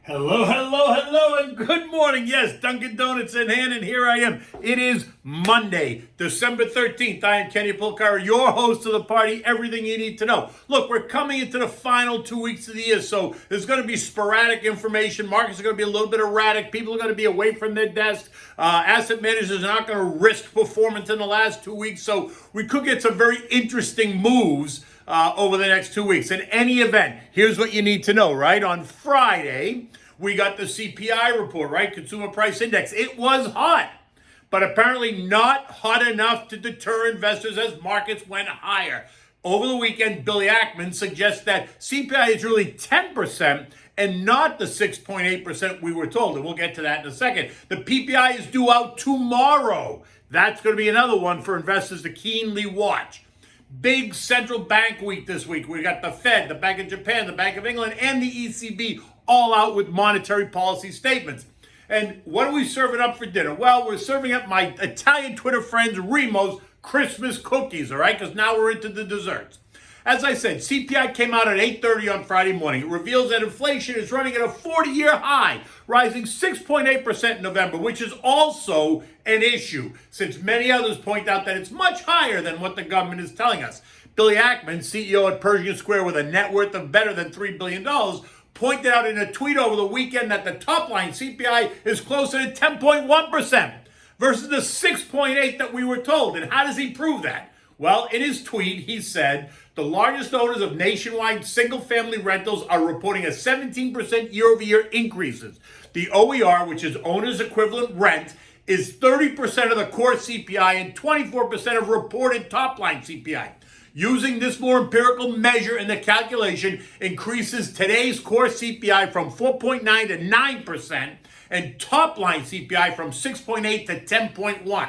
Hello, and good morning. Yes, Dunkin' Donuts in hand, and here I am. It is Monday, December 13th. I am Kenny Polcar, your host of the party, everything you need to know. Look, we're coming into the final 2 weeks of the year, so there's going to be sporadic information. Markets are going to be a little bit erratic. People are going to be away from their desks. Asset managers are not going to risk performance in the last 2 weeks, so we could get some very interesting moves over the next 2 weeks. In any event, here's what you need to know, right? On Friday, we got the CPI report, right? Consumer Price Index. It was hot, but apparently not hot enough to deter investors as markets went higher. Over the weekend, Billy Ackman suggests that CPI is really 10% and not the 6.8% we were told. And we'll get to that in a second. The PPI is due out tomorrow. That's going to be another one for investors to keenly watch. Big central bank week this week. We got the Fed, the Bank of Japan, the Bank of England, and the ECB all out with monetary policy statements. And what are we serving up for dinner? Well, we're serving up my Italian Twitter friends Remo's Christmas cookies, all right? Because now we're into the desserts. As I said, CPI came out at 8:30 on Friday morning. It reveals that inflation is running at a 40-year high, rising 6.8% in November, which is also an issue, since many others point out that it's much higher than what the government is telling us. Billy Ackman, CEO at Pershing Square with a net worth of better than $3 billion, pointed out in a tweet over the weekend that the top line CPI is closer to 10.1% versus the 6.8% that we were told. And how does he prove that? Well, in his tweet, he said, the largest owners of nationwide single-family rentals are reporting a 17% year-over-year increases. The OER, which is owner's equivalent rent, is 30% of the core CPI and 24% of reported top-line CPI. Using this more empirical measure in the calculation increases today's core CPI from 4.9 to 9% and top-line CPI from 6.8 to 10.1.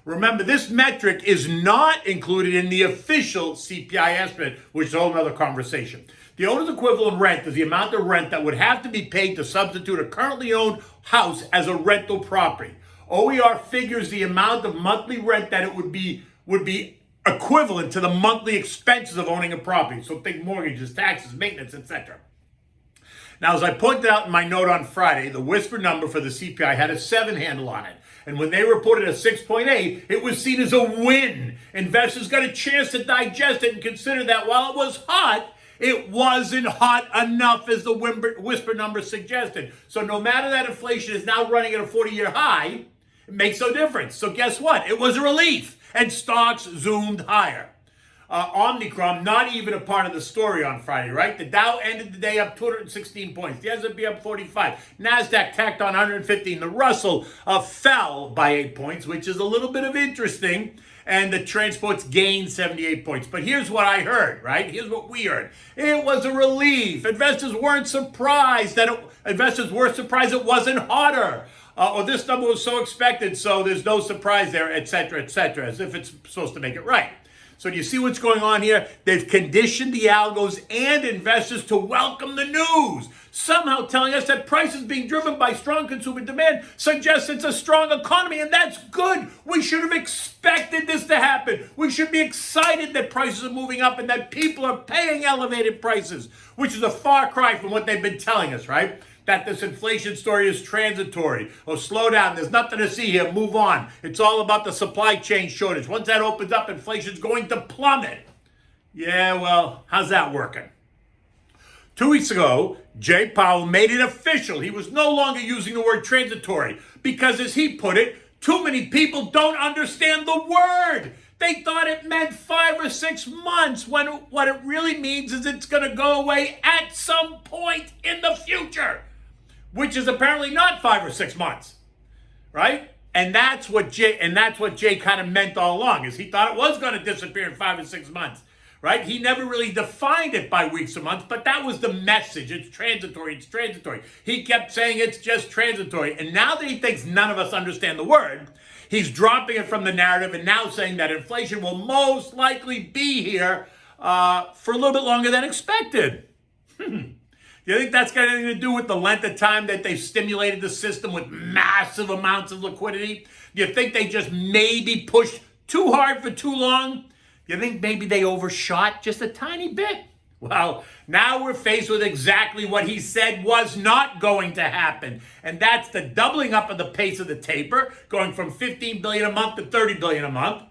Remember, this metric is not included in the official CPI estimate, which is a whole other conversation. The owner's equivalent rent is the amount of rent that would have to be paid to substitute a currently owned house as a rental property. OER figures the amount of monthly rent that it would be equivalent to the monthly expenses of owning a property. So think mortgages, taxes, maintenance, etc. Now, as I pointed out in my note on Friday, the whisper number for the CPI had a 7 handle on it. And when they reported a 6.8, it was seen as a win. Investors got a chance to digest it and consider that while it was hot, it wasn't hot enough as the whisper number suggested. So no matter that inflation is now running at a 40-year high, it makes no difference. So guess what? It was a relief. And stocks zoomed higher. Omicron, not even a part of the story on Friday, right? The Dow ended the day up 216 points. The S&P up 45. NASDAQ tacked on 115. The Russell fell by 8 points, which is a little bit of interesting. And the transports gained 78 points. But here's what I heard, right? Here's what we heard. It was a relief. Investors were surprised it wasn't hotter. Or this number was so expected, so there's no surprise there, et cetera, as if it's supposed to make it right. So do you see what's going on here? They've conditioned the algos and investors to welcome the news, somehow telling us that prices being driven by strong consumer demand suggests it's a strong economy, and that's good. We should have expected this to happen. We should be excited that prices are moving up and that people are paying elevated prices, which is a far cry from what they've been telling us, right? That this inflation story is transitory. Oh, slow down. There's nothing to see here. Move on. It's all about the supply chain shortage. Once that opens up, inflation's going to plummet. Yeah, well, how's that working? 2 weeks ago, Jay Powell made it official. He was no longer using the word transitory because, as he put it, too many people don't understand the word. They thought it meant 5 or 6 months when what it really means is it's going to go away at some point in the future, which is apparently not 5 or 6 months, right? And that's what Jay kind of meant all along, is he thought it was going to disappear in 5 or 6 months, right? He never really defined it by weeks or months, but that was the message. It's transitory. He kept saying it's just transitory. And now that he thinks none of us understand the word, he's dropping it from the narrative and now saying that inflation will most likely be here for a little bit longer than expected. Do you think that's got anything to do with the length of time that they've stimulated the system with massive amounts of liquidity? Do you think they just maybe pushed too hard for too long? Do you think maybe they overshot just a tiny bit? Well, now we're faced with exactly what he said was not going to happen. And that's the doubling up of the pace of the taper, going from $15 billion a month to $30 billion a month.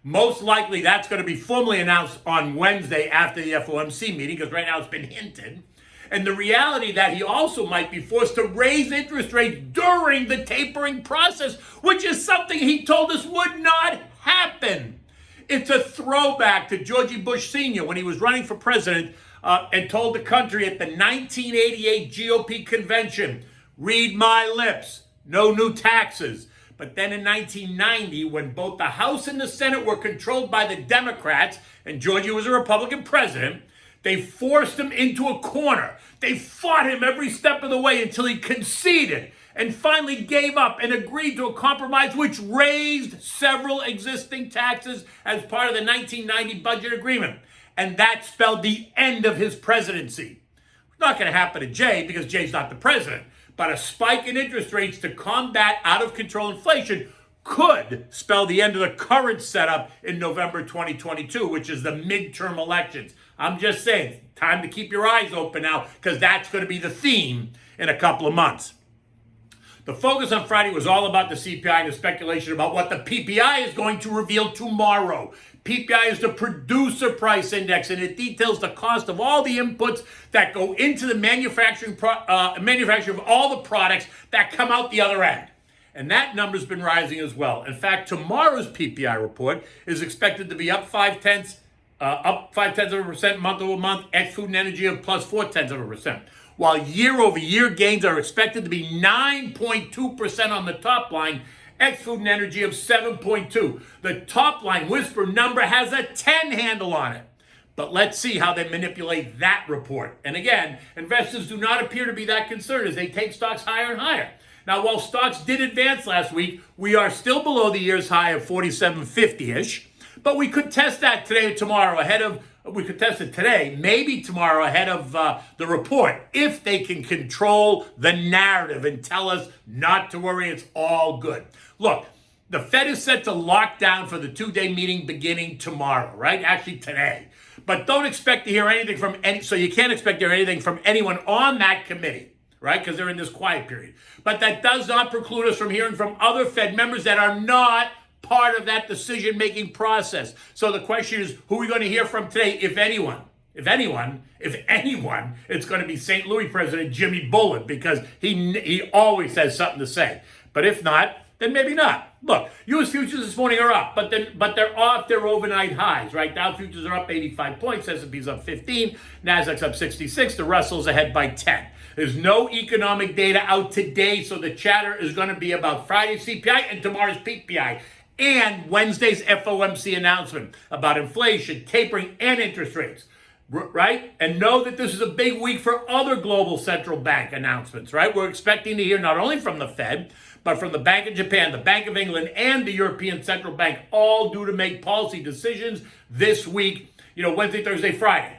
Most likely that's going to be formally announced on Wednesday after the FOMC meeting, because right now it's been hinted. And the reality that he also might be forced to raise interest rates during the tapering process, which is something he told us would not happen. It's a throwback to George Bush Sr. when he was running for president and told the country at the 1988 GOP convention, read my lips, no new taxes. But then in 1990, when both the House and the Senate were controlled by the Democrats, and Georgie was a Republican president, they forced him into a corner. They fought him every step of the way until he conceded and finally gave up and agreed to a compromise which raised several existing taxes as part of the 1990 budget agreement. And that spelled the end of his presidency. It's not going to happen to Jay because Jay's not the president. But a spike in interest rates to combat out of control inflation could spell the end of the current setup in November 2022, which is the midterm elections. I'm just saying, time to keep your eyes open now, because that's going to be the theme in a couple of months. The focus on Friday was all about the CPI and the speculation about what the PPI is going to reveal tomorrow. PPI is the producer price index, and it details the cost of all the inputs that go into the manufacturing of all the products that come out the other end. And that number's been rising as well. In fact, tomorrow's PPI report is expected to be up 0.5% month over month, ex food and energy of plus 0.4%. While year-over-year gains are expected to be 9.2% on the top line, ex food and energy of 7.2. The top line whisper number has a 10 handle on it. But let's see how they manipulate that report. And again, investors do not appear to be that concerned as they take stocks higher and higher. Now, while stocks did advance last week, we are still below the year's high of 4750-ish. But we could test that today or tomorrow we could test it today, maybe tomorrow ahead of the report, if they can control the narrative and tell us not to worry, it's all good. Look, the Fed is set to lock down for the two-day meeting beginning tomorrow, right? Actually today. But don't expect to hear anything from so you can't expect to hear anything from anyone on that committee, right? Because they're in this quiet period. But that does not preclude us from hearing from other Fed members that are not part of that decision-making process. So the question is, who are we going to hear from today, if anyone? If anyone, it's going to be St. Louis President Jimmy Bullard, because he always has something to say. But if not, then maybe not. Look, U.S. futures this morning are up, but they're off their overnight highs, right? Dow futures are up 85 points, S&P's up 15, Nasdaq's up 66, the Russell's ahead by 10. There's no economic data out today, so the chatter is going to be about Friday's CPI and tomorrow's PPI. And Wednesday's FOMC announcement about inflation, tapering, and interest rates, right? And know that this is a big week for other global central bank announcements, right? We're expecting to hear not only from the Fed, but from the Bank of Japan, the Bank of England, and the European Central Bank, all due to make policy decisions this week, Wednesday, Thursday, Friday.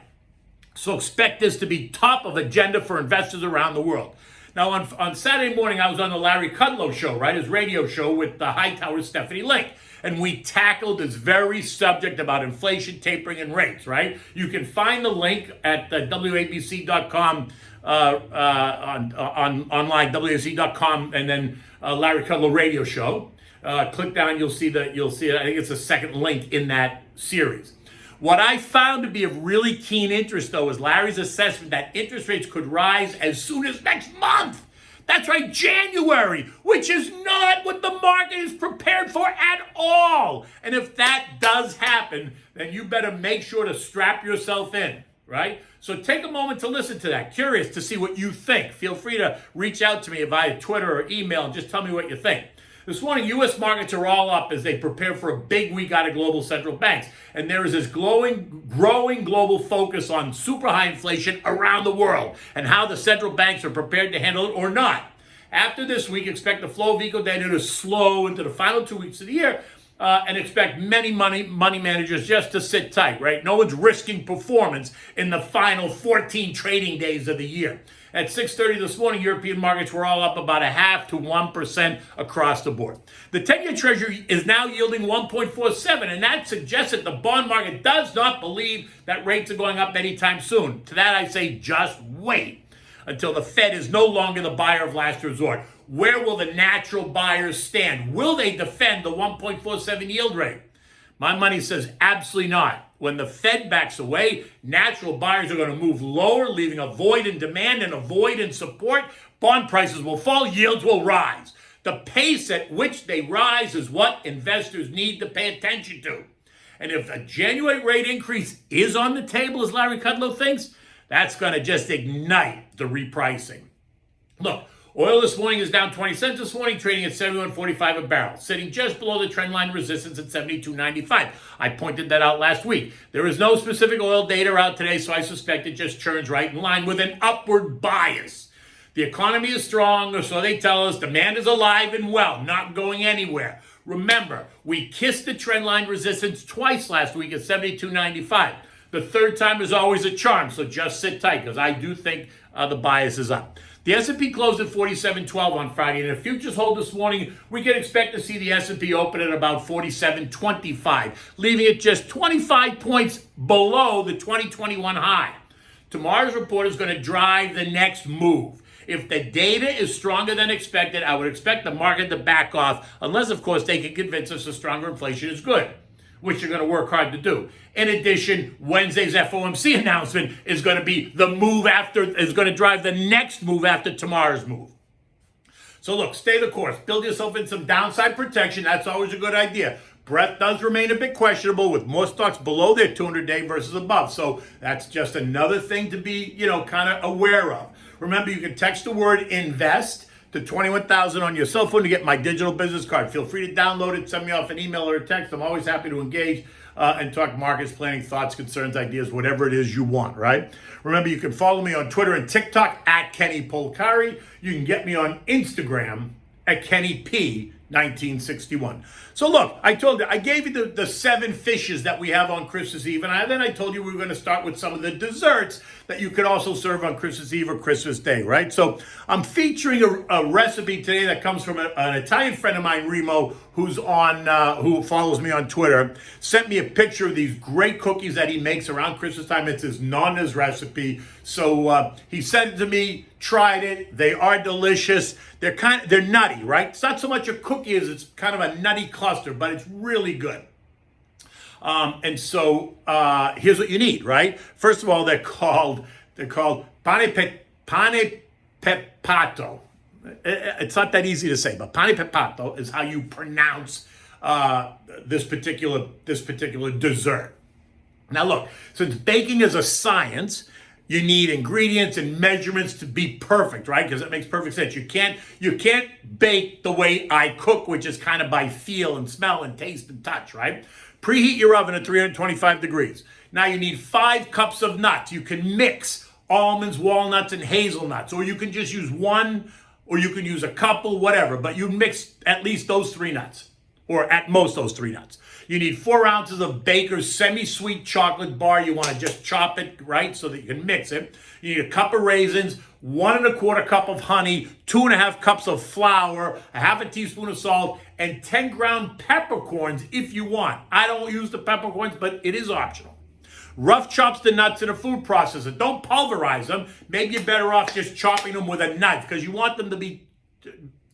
So expect this to be top of agenda for investors around the world. Now, on Saturday morning, I was on the Larry Kudlow show, right, his radio show with the Hightower's Stephanie Link. And we tackled this very subject about inflation, tapering, and rates, right? You can find the link at WABC.com, online, WABC.com, and then Larry Kudlow radio show. Click down, you'll see it. I think it's the second link in that series. What I found to be of really keen interest, though, is Larry's assessment that interest rates could rise as soon as next month. That's right, January, which is not what the market is prepared for at all. And if that does happen, then you better make sure to strap yourself in, right? So take a moment to listen to that. Curious to see what you think. Feel free to reach out to me via Twitter or email and just tell me what you think. This morning, U.S. markets are all up as they prepare for a big week out of global central banks. And there is this growing global focus on super high inflation around the world and how the central banks are prepared to handle it or not. After this week, expect the flow of eco data to slow into the final 2 weeks of the year and expect many money managers just to sit tight, right? No one's risking performance in the final 14 trading days of the year. At 6:30 this morning, European markets were all up about 0.5 to 1% across the board. The 10-year Treasury is now yielding 1.47, and that suggests that the bond market does not believe that rates are going up anytime soon. To that I say just wait until the Fed is no longer the buyer of last resort. Where will the natural buyers stand? Will they defend the 1.47 yield rate? My money says absolutely not. When the Fed backs away, natural buyers are going to move lower, leaving a void in demand and a void in support. Bond prices will fall, yields will rise. The pace at which they rise is what investors need to pay attention to. And if a January rate increase is on the table, as Larry Kudlow thinks, that's going to just ignite the repricing. Look, oil this morning is down 20 cents this morning, trading at $71.45 a barrel, sitting just below the trend line resistance at $72.95. I pointed that out last week. There is no specific oil data out today, so I suspect it just churns right in line with an upward bias. The economy is strong, or so they tell us. Demand is alive and well, not going anywhere. Remember, we kissed the trend line resistance twice last week at $72.95. The third time is always a charm, so just sit tight, because I do think the bias is up. The S&P closed at 47.12 on Friday, and if futures hold this morning, we can expect to see the S&P open at about 47.25, leaving it just 25 points below the 2021 high. Tomorrow's report is going to drive the next move. If the data is stronger than expected, I would expect the market to back off, unless, of course, they can convince us a stronger inflation is good, which you're going to work hard to do. In addition, Wednesday's FOMC announcement is going to be is going to drive the next move after tomorrow's move. So look, stay the course. Build yourself in some downside protection. That's always a good idea. Breadth does remain a bit questionable with more stocks below their 200-day versus above. So that's just another thing to be, kind of aware of. Remember, you can text the word INVEST to 21,000 on your cell phone to get my digital business card. Feel free to download it, send me off an email or a text. I'm always happy to engage and talk markets, planning, thoughts, concerns, ideas, whatever it is you want, right? Remember, you can follow me on Twitter and TikTok at Kenny Polcari. You can get me on Instagram at Kenny P. 1961. So look, I gave you the 7 fishes that we have on Christmas Eve, and then I told you we were going to start with some of the desserts that you could also serve on Christmas Eve or Christmas Day, right? So I'm featuring a recipe today that comes from an Italian friend of mine, Remo, who follows me on Twitter, sent me a picture of these great cookies that he makes around Christmas time. It's his nonna's recipe. So he sent it to me, tried it. They are delicious. They're nutty, right? It's not so much a cookie as it's kind of a nutty cluster, but it's really good. And so here's what you need, right? First of all, they're called Panepapato. It's not that easy to say, but Panepapato is how you pronounce this particular dessert. Now look, since baking is a science, you need ingredients and measurements to be perfect, right? Because it makes perfect sense. You can't bake the way I cook, which is kind of by feel and smell and taste and touch, right? Preheat your oven at 325 degrees. Now you need 5 cups of nuts. You can mix almonds, walnuts, and hazelnuts, or you can just use one, or you can use a couple, whatever. But you mix at least those 3 nuts, or at most those 3 nuts. You need 4 ounces of Baker's semi-sweet chocolate bar. You want to just chop it, right, so that you can mix it. You need a cup of raisins, 1 1/4 cup of honey, 2 1/2 cups of flour, a 1/2 teaspoon of salt, and 10 ground peppercorns if you want. I don't use the peppercorns, but it is optional. Rough chops the nuts in a food processor. Don't pulverize them. Maybe you're better off just chopping them with a knife because you want them to be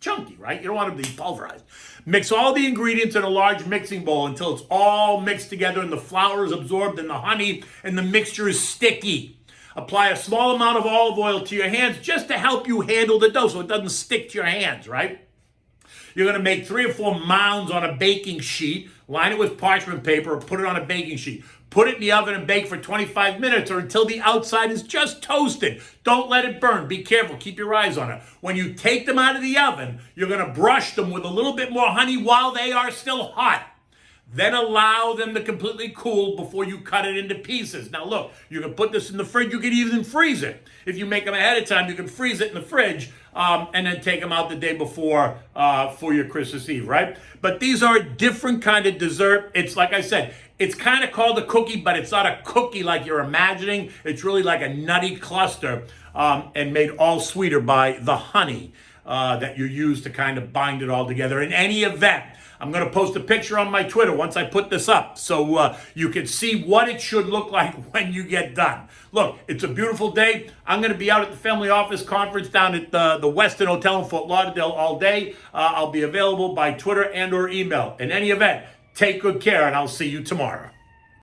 chunky, right? You don't want them to be pulverized. Mix all the ingredients in a large mixing bowl until it's all mixed together and the flour is absorbed in the honey and the mixture is sticky. Apply a small amount of olive oil to your hands just to help you handle the dough so it doesn't stick to your hands, right? You're going to make 3 or 4 mounds on a baking sheet, line it with parchment paper, or put it on a baking sheet. Put it in the oven and bake for 25 minutes or until the outside is just toasted. Don't let it burn. Be careful. Keep your eyes on it. When you take them out of the oven, you're going to brush them with a little bit more honey while they are still hot. Then allow them to completely cool before you cut it into pieces. Now look, you can put this in the fridge. You can even freeze it. If you make them ahead of time, you can freeze it in the fridge and then take them out the day before for your Christmas Eve, right? But these are a different kind of dessert. It's like I said, it's kind of called a cookie, but it's not a cookie like you're imagining. It's really like a nutty cluster and made all sweeter by the honey that you use to kind of bind it all together. In any event, I'm going to post a picture on my Twitter once I put this up so you can see what it should look like when you get done. Look, it's a beautiful day. I'm going to be out at the family office conference down at the Westin Hotel in Fort Lauderdale all day. I'll be available by Twitter and or email. In any event, take good care, and I'll see you tomorrow.